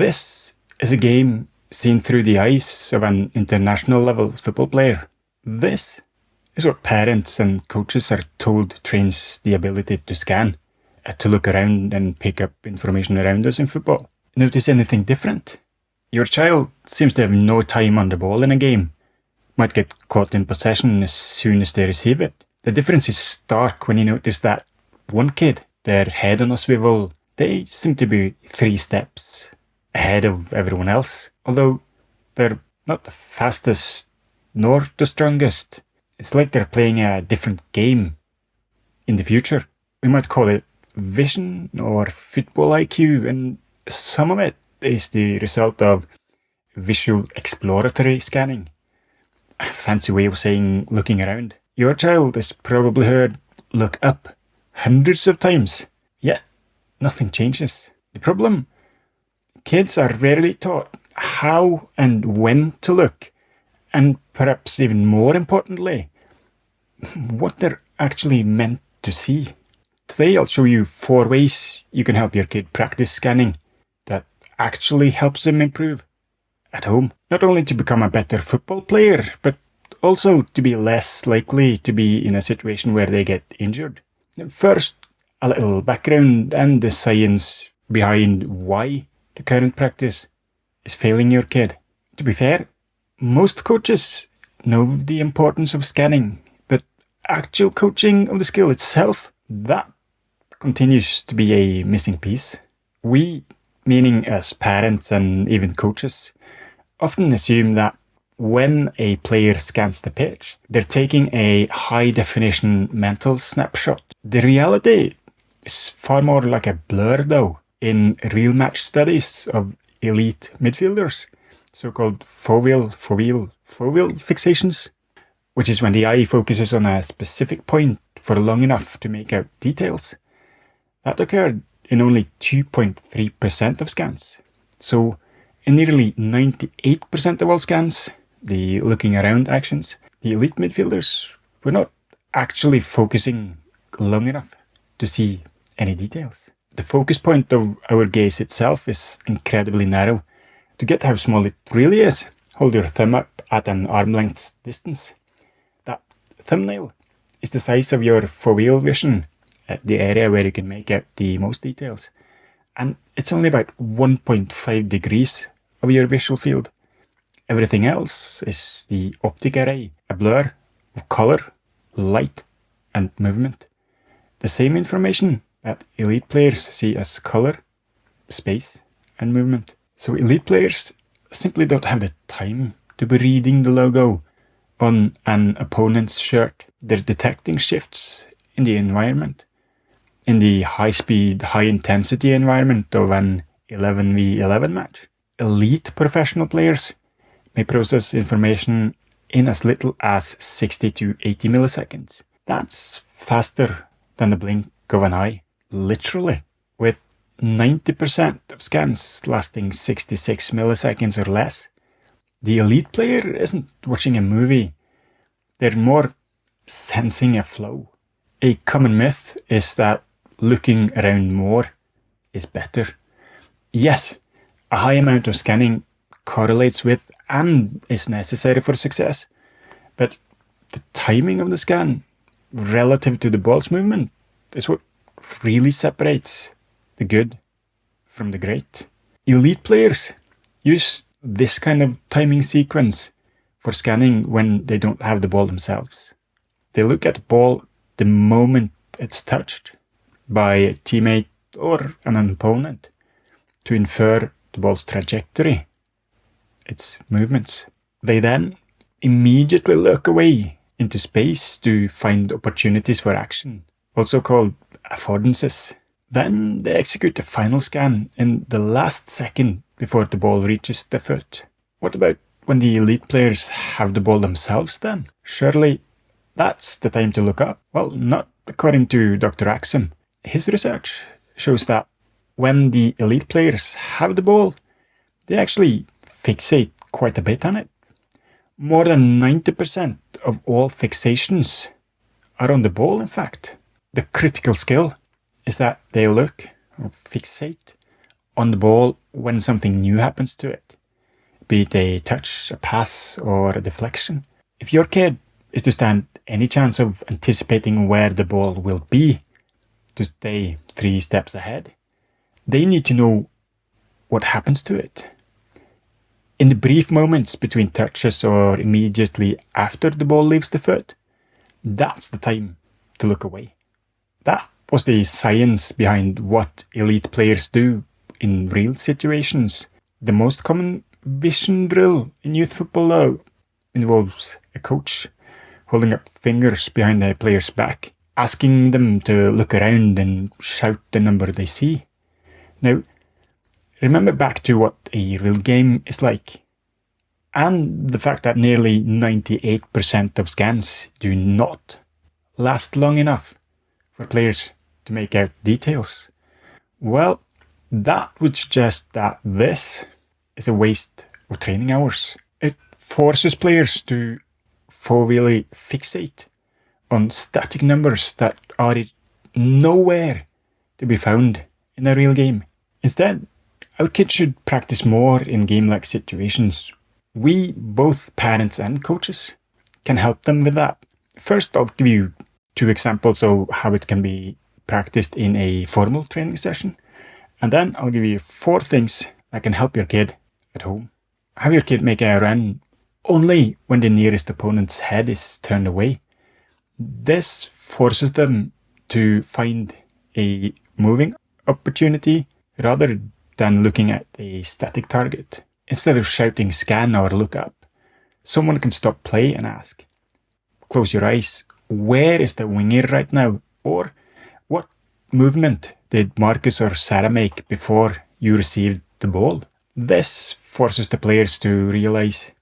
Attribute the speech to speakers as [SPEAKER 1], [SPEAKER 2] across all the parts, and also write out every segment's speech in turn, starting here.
[SPEAKER 1] This is a game seen through the eyes of an international level football player. This is what parents and coaches are told trains the ability to scan, to look around and pick up information around us in football. Notice anything different? Your child seems to have no time on the ball in a game, might get caught in possession as soon as they receive it. The difference is stark when you notice that one kid, their head on a swivel, they seem to be 3 steps ahead of everyone else, although they're not the fastest nor the strongest. It's like they're playing a different game in the future. We might call it vision or football IQ, and some of it is the result of visual exploratory scanning. A fancy way of saying looking around. Your child has probably heard look up hundreds of times, yet nothing changes. The problem? Kids are rarely taught how and when to look, and perhaps even more importantly, what they're actually meant to see. Today I'll show you 4 ways you can help your kid practice scanning that actually helps them improve at home. Not only to become a better football player, but also to be less likely to be in a situation where they get injured. First, a little background and the science behind why the current practice is failing your kid. To be fair, most coaches know the importance of scanning, but actual coaching of the skill itself, that continues to be a missing piece. We, meaning as parents and even coaches, often assume that when a player scans the pitch, they're taking a high-definition mental snapshot. The reality is far more like a blur, though. In real match studies of elite midfielders, so-called foveal fixations, which is when the eye focuses on a specific point for long enough to make out details, that occurred in only 2.3% of scans. So in nearly 98% of all scans, the looking around actions, the elite midfielders were not actually focusing long enough to see any details. The focus point of our gaze itself is incredibly narrow. To get how small it really is, hold your thumb up at an arm length distance. That thumbnail is the size of your foveal vision, the area where you can make out the most details. And it's only about 1.5 degrees of your visual field. Everything else is the optic array, a blur of color, light, and movement. The same information that elite players see as color, space, and movement. So elite players simply don't have the time to be reading the logo on an opponent's shirt. They're detecting shifts in the environment, in the high-speed, high-intensity environment of an 11v11 match. Elite professional players may process information in as little as 60 to 80 milliseconds. That's faster than the blink of an eye, literally, with 90% of scans lasting 66 milliseconds or less. The elite player isn't watching a movie, they're more sensing a flow. A common myth is that looking around more is better. Yes, a high amount of scanning correlates with and is necessary for success, but the timing of the scan relative to the ball's movement is what really separates the good from the great. Elite players use this kind of timing sequence for scanning when they don't have the ball themselves. They look at the ball the moment it's touched by a teammate or an opponent to infer the ball's trajectory, its movements. They then immediately look away into space to find opportunities for action, also called affordances. Then they execute the final scan in the last second before the ball reaches the foot. What about when the elite players have the ball themselves then? Surely that's the time to look up. Well, not according to Dr. Aksum. His research shows that when the elite players have the ball, they actually fixate quite a bit on it. More than 90% of all fixations are on the ball, in fact. The critical skill is that they look or fixate on the ball when something new happens to it, be it a touch, a pass, or a deflection. If your kid is to stand any chance of anticipating where the ball will be to stay 3 steps ahead, they need to know what happens to it. In the brief moments between touches or immediately after the ball leaves the foot, that's the time to look away. That was the science behind what elite players do in real situations. The most common vision drill in youth football now involves a coach holding up fingers behind a player's back, asking them to look around and shout the number they see. Now, remember back to what a real game is like, and the fact that nearly 98% of scans do not last long enough for players to make out details. Well, that would suggest that this is a waste of training hours. It forces players to foveally fixate on static numbers that are nowhere to be found in a real game. Instead, our kids should practice more in game-like situations. We, both parents and coaches, can help them with that. First, I'll give you 2 examples of how it can be practiced in a formal training session. And then I'll give you 4 things that can help your kid at home. Have your kid make a run only when the nearest opponent's head is turned away. This forces them to find a moving opportunity rather than looking at a static target. Instead of shouting scan or look up, someone can stop play and ask, close your eyes, where is the winger right now? Or what movement did Marcus or Sarah make before you received the ball? This forces the players to realize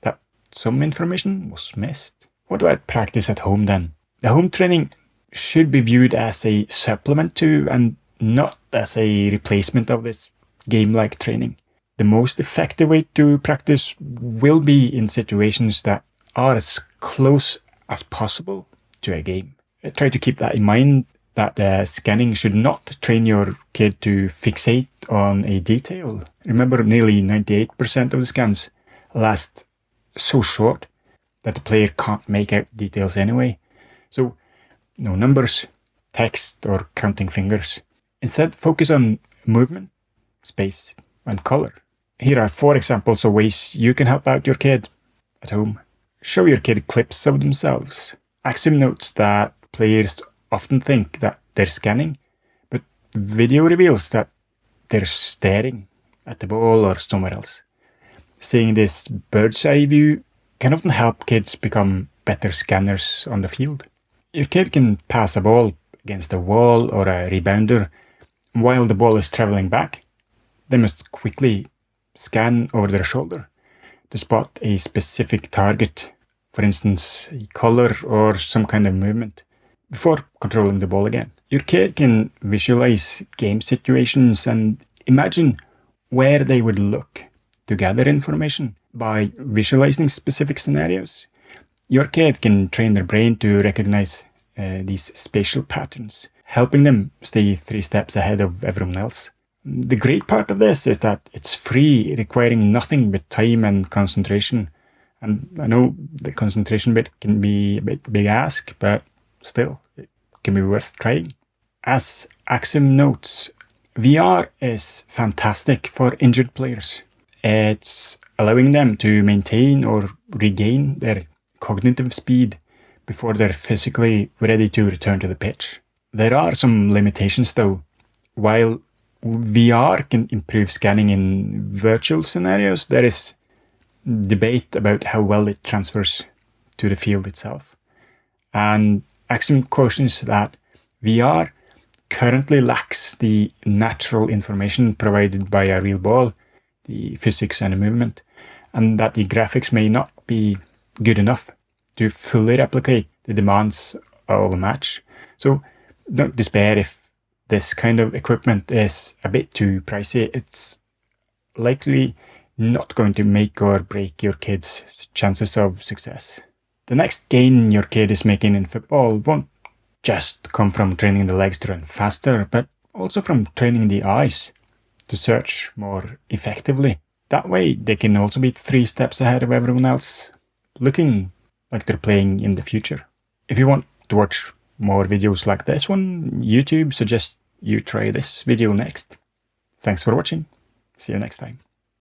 [SPEAKER 1] that some information was missed. What about practice at home then? The home training should be viewed as a supplement to and not as a replacement of this game-like training. The most effective way to practice will be in situations that are as close as possible to a game. Try to keep that in mind, that scanning should not train your kid to fixate on a detail. Remember, nearly 98% of the scans last so short that the player can't make out details anyway. So, no numbers, text, or counting fingers. Instead, focus on movement, space, and color. Here are 4 examples of ways you can help out your kid at home. Show your kid clips of themselves. Aksum notes that players often think that they're scanning, but video reveals that they're staring at the ball or somewhere else. Seeing this bird's eye view can often help kids become better scanners on the field. Your kid can pass a ball against a wall or a rebounder. While the ball is traveling back, they must quickly scan over their shoulder to spot a specific target, for instance, a color or some kind of movement, before controlling the ball again. Your kid can visualize game situations and imagine where they would look to gather information. By visualizing specific scenarios, your kid can train their brain to recognize these spatial patterns, helping them stay 3 steps ahead of everyone else. The great part of this is that it's free, requiring nothing but time and concentration. And I know the concentration bit can be a bit big ask, but still, it can be worth trying. As Aksum notes, VR is fantastic for injured players. It's allowing them to maintain or regain their cognitive speed before they're physically ready to return to the pitch. There are some limitations though. While VR can improve scanning in virtual scenarios, there is debate about how well it transfers to the field itself. And Aksum cautions that VR currently lacks the natural information provided by a real ball, the physics and the movement, and that the graphics may not be good enough to fully replicate the demands of a match. So don't despair if this kind of equipment is a bit too pricey. It's likely not going to make or break your kid's chances of success. The next gain your kid is making in football won't just come from training the legs to run faster, but also from training the eyes to search more effectively. That way they can also be 3 steps ahead of everyone else, looking like they're playing in the future. If you want to watch more videos like this one, YouTube suggests you try this video next. Thanks for watching. See you next time.